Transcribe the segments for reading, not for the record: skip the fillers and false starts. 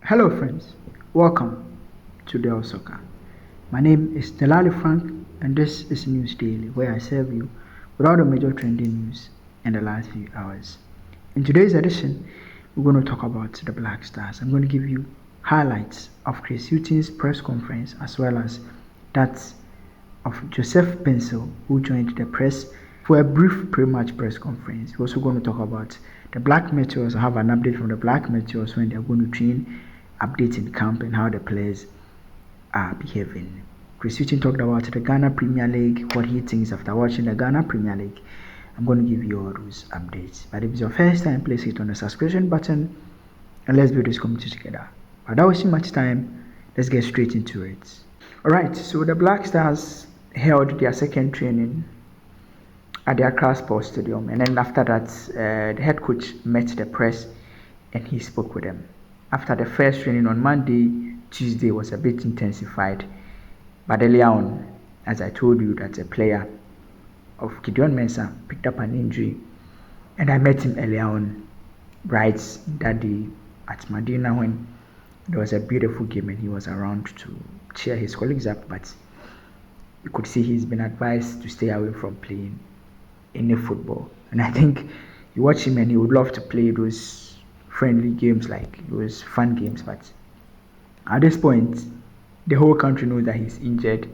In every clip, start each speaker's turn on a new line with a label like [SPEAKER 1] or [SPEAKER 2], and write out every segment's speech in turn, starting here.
[SPEAKER 1] Hello, friends. Welcome to Dell Soccer. My name is Delali Frank, and this is News Daily, where I serve you with all the major trending news in the last few hours. In today's edition, we're going to talk about the Black Stars. I'm going to give you highlights of Chris Hughton's press conference as well as that of Joseph Pencil, who joined the press for a brief pre-match press conference. We're also going to talk about the Black Meteors. I have an update from the Black Meteors when they're going to train, update in camp, and how the players are behaving. Chris Hughton talked about the Ghana Premier League, what he thinks after watching the Ghana Premier League. I'm going to give you all those updates. But if it's your first time, please hit on the subscription button and let's build this community together. Without wasting much time, let's get straight into it. Alright, so the Black Stars held their second training at the Accra Sports Stadium, and then after that, the head coach met the press and he spoke with them. After the first training on Monday, Tuesday was a bit intensified, but earlier on, as I told you, that a player of Gideon Mensah picked up an injury, and I met him earlier on, right that day at Medina when there was a beautiful game and he was around to cheer his colleagues up, but you could see he's been advised to stay away from playing any football. And I think you watch him and he would love to play those friendly games, like those fun games, but at this point the whole country knows that he's injured,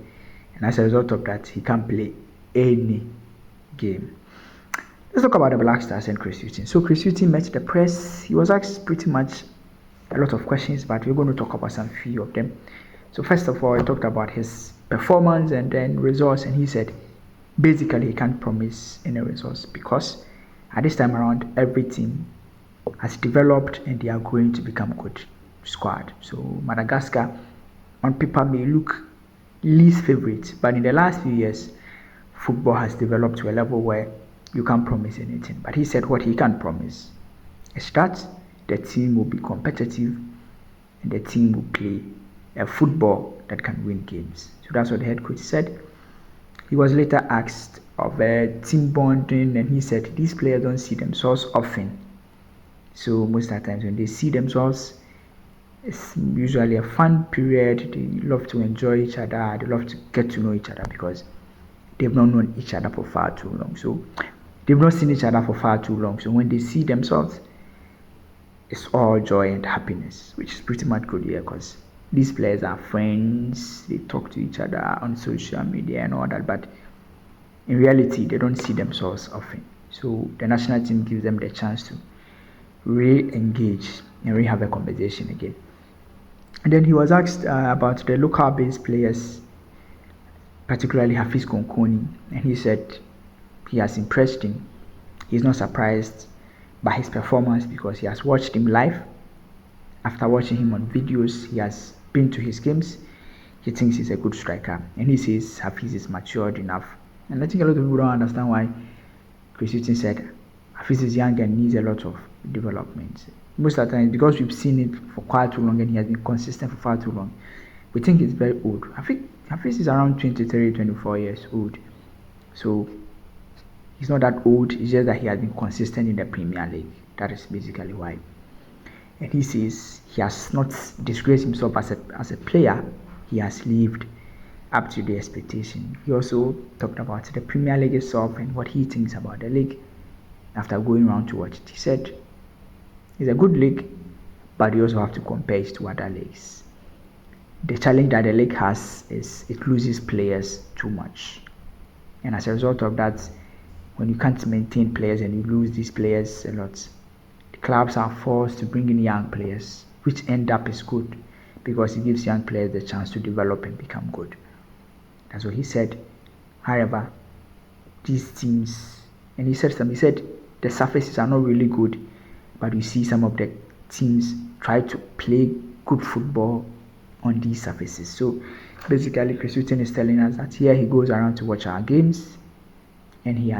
[SPEAKER 1] and as a result of that he can't play any game. Let's talk about the Black Stars and Chris Hughton. So Chris Hughton met the press. He was asked pretty much a lot of questions, but we're going to talk about some few of them. So first of all, he talked about his performance and then results, and he said basically he can't promise any results because at this time around every team has developed and they are going to become good squad. So Madagascar on paper may look least favorite, but in the last few years football has developed to a level where you can't promise anything. But he said what he can promise is that the team will be competitive and the team will play a football that can win games. So that's what the head coach said. He was later asked of team bonding, and he said these players don't see themselves often. So most of the times when they see themselves, it's usually a fun period. They love to enjoy each other. They love to get to know each other because they've not known each other for far too long. So they've not seen each other for far too long. So when they see themselves, it's all joy and happiness, which is pretty much good here because these players are friends. They talk to each other on social media and all that, but in reality they don't see themselves often. So the national team gives them the chance to re-engage and re-have a conversation again. And then he was asked about the local based players, particularly Hafiz Konkoni, and he said he has impressed him. He's not surprised by his performance because he has watched him live. After watching him on videos, he has been to his games. He thinks he's a good striker, and he says Hafiz is matured enough. And I think a lot of people don't understand why Chris Hughton said Hafiz is young and needs a lot of development. Most of the time, because we've seen it for quite too long and he has been consistent for far too long, we think he's very old. I think Hafiz is around 23, 24 years old. So he's not that old, it's just that he has been consistent in the Premier League. That is basically why. And he says he has not disgraced himself as a player. He has lived up to the expectation. He also talked about the Premier League itself and what he thinks about the league after going around to watch it. He said it's a good league, but you also have to compare it to other leagues. The challenge that the league has is it loses players too much. And as a result of that, when you can't maintain players and you lose these players a lot, clubs are forced to bring in young players, which end up is good because it gives young players the chance to develop and become good. That's what he said. However, these teams, and he said the surfaces are not really good, but you see some of the teams try to play good football on these surfaces. So basically Chris Hughton is telling us that here he goes around to watch our games, and he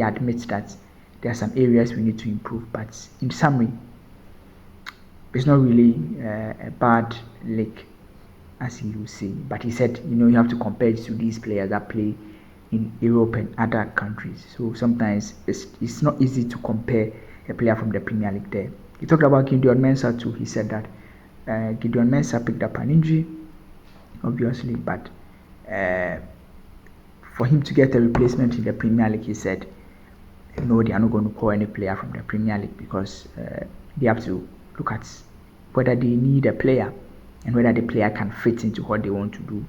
[SPEAKER 1] admits that there are some areas we need to improve, but in summary, it's not really a bad league as he will say. But he said, you have to compare it to these players that play in Europe and other countries. So sometimes it's not easy to compare a player from the Premier League there. He talked about Gideon Mensah too. He said that Gideon Mensah picked up an injury, obviously, but for him to get a replacement in the Premier League, he said, no, they are not going to call any player from the Premier League because they have to look at whether they need a player and whether the player can fit into what they want to do.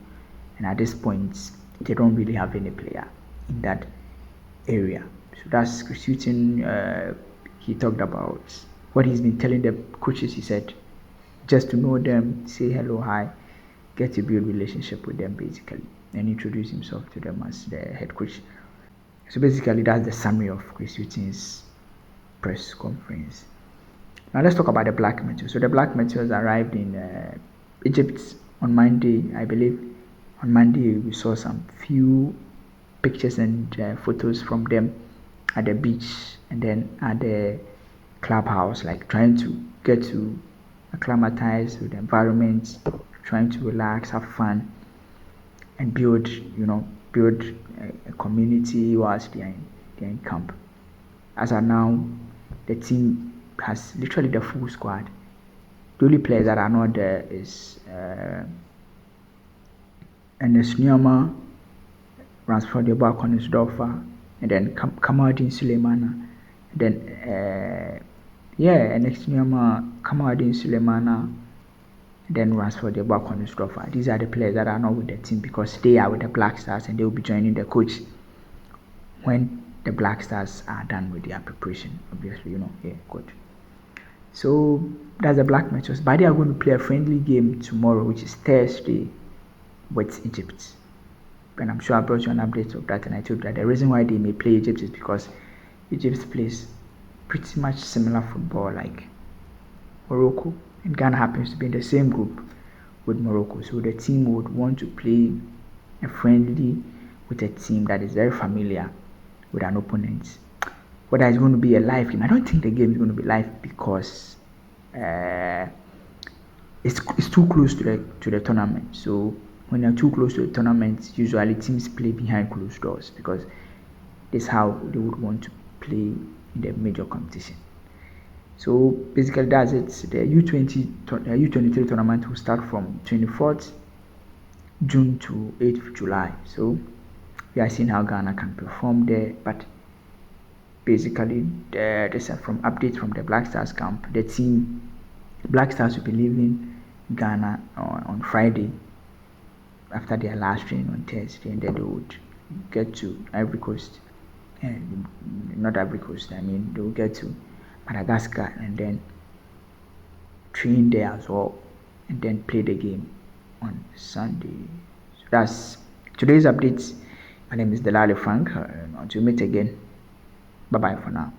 [SPEAKER 1] And at this point, they don't really have any player in that area. So that's Chris Hughton. He talked about what he's been telling the coaches. He said, just to know them, say hello, hi, get to build relationship with them basically, and introduce himself to them as the head coach. So basically, that's the summary of Chris Hughton's press conference. Now let's talk about the Black Meteors. So the Black Meteors arrived in Egypt on Monday, I believe. On Monday, we saw some few pictures and photos from them at the beach and then at the clubhouse, like trying to get to acclimatize with the environment, trying to relax, have fun, and build a community whilst they're in camp. As of now, the team has literally the full squad. The only players that are not there is Enes Nyama, Ransford Konisdorfer, and then Kamaldeen Sulemana. And then Enes Nyama, Kamaldeen Sulemana, then Ransford Konisdorfer. These are the players that are not with the team because they are with the Black Stars and they will be joining the coach when the Black Stars are done with their preparation. Obviously, good. So that's the Black Meteors. But they are going to play a friendly game tomorrow, which is Thursday, with Egypt. And I'm sure I brought you an update of that, and I told you that the reason why they may play Egypt is because Egypt plays pretty much similar football like Morocco, and Ghana happens to be in the same group with Morocco. So the team would want to play a friendly with a team that is very familiar with an opponent. Whether it's going to be a live game, I don't think the game is going to be live because it's too close to the tournament. So when you're too close to the tournament, usually teams play behind closed doors because this is how they would want to play in the major competition. So basically that's it. The U23 tournament will start from 24th June to 8th July. So we are seeing how Ghana can perform there. But basically, there's from updates from the Black Stars camp. The Black Stars will be leaving Ghana on Friday after their last training on Thursday, and then they would get to Ivory Coast, and not Ivory Coast. I mean, they will get to Madagascar and then train there as well, and then play the game on Sunday. So that's today's updates. My name is Delali Frank. Until we meet again, bye bye for now.